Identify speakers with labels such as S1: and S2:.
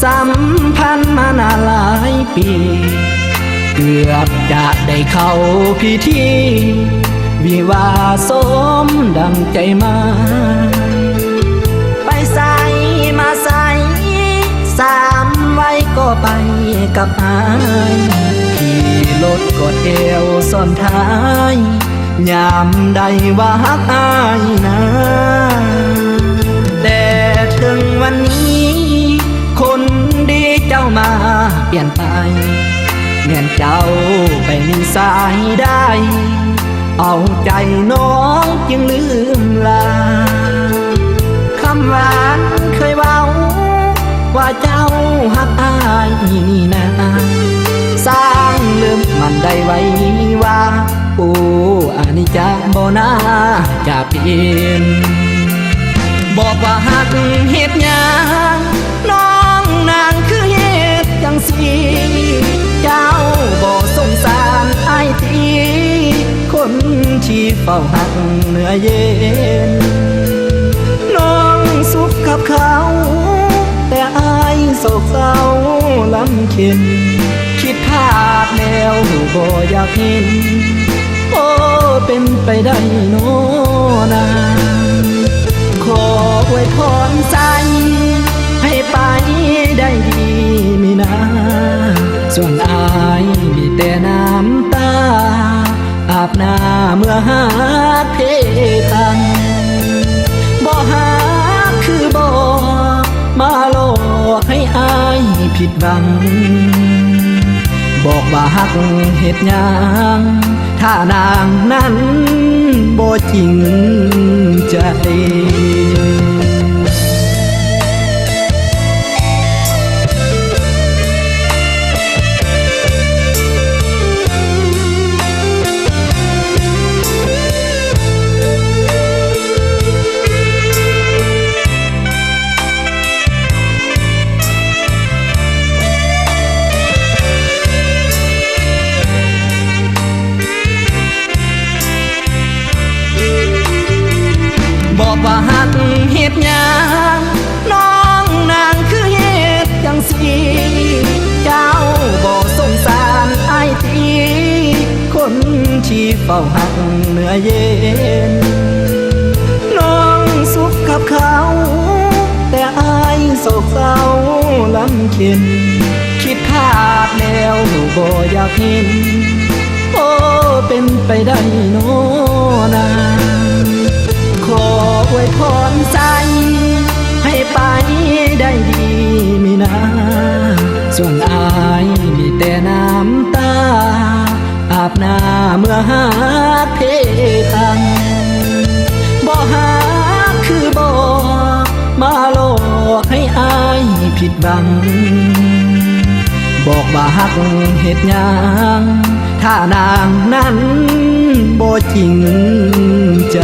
S1: สัมพันธ์มานานหลายปีเกือบจะได้เข้าพิธีวิวาสมดังใจหมายไปใส่มาใส่3 ไว้ก็ไปกับอายขี่รถกอดเอวซ่อนท้ายยามใดว่าฮักอายนะแต่ถึงวันนี้คนดีเจ้ามาเปลี่ยนไปเมียนเจ้าไปมีสายได้เอาใจน้องจึงลืมลาคำหวานเคยเว้าว่าเจ้าฮักอายนี่นะสร้างลืมมันได้ไว้ว่าโอ้อันนี้จะบ่น่าจะเปลี่ยนบอกว่าฮักเฮ็ดหยังน้องนางคือเฮ็ดจังสิเจ้าบ่สงสารอ้ายติคนที่เฝ้าหักเหนื่อยเย็นน้องสุขกับเขาแต่อ้ายโศกเศร้าลำเค็ญคิดพลาดแล้วบ่อยากเห็นโอ้เป็นไปได้โน้นาขออวยพรใจให้ไปได้ดีมีนาส่วนอายมีแต่น้ำตาอาบหน้าเมื่อหาเพตังบ่หาคือบ่มาหลอกให้อายผิดหวังบอกว่าฮักเฮ็ดหยังถ้านางนั้นบ่จริงใจบอกว่าฮักเฮ็ดหยังน้องนางคือเฮ็ดจังสิเจ้าบ่สงสารอ้ายติคนที่เฝ้าหักเหนื่อยเย็นน้องสุขกับเขาแต่อ้ายโศกเศร้าลำเค็ญคิดพลาดแล้วบ่อยากเห็นโอ้เป็นไปได้โน้นาขออวยพรใจให้ไปได้ดีมีนาส่วนอายมีแต่น้ำตาอาบหน้าเมื่อหาเพตังบ่หาคือบ่มาหลอกให้อายผิดหวังบอกว่าฮักเฮ็ดหยังถ้านางนั้นบ่จริงใจ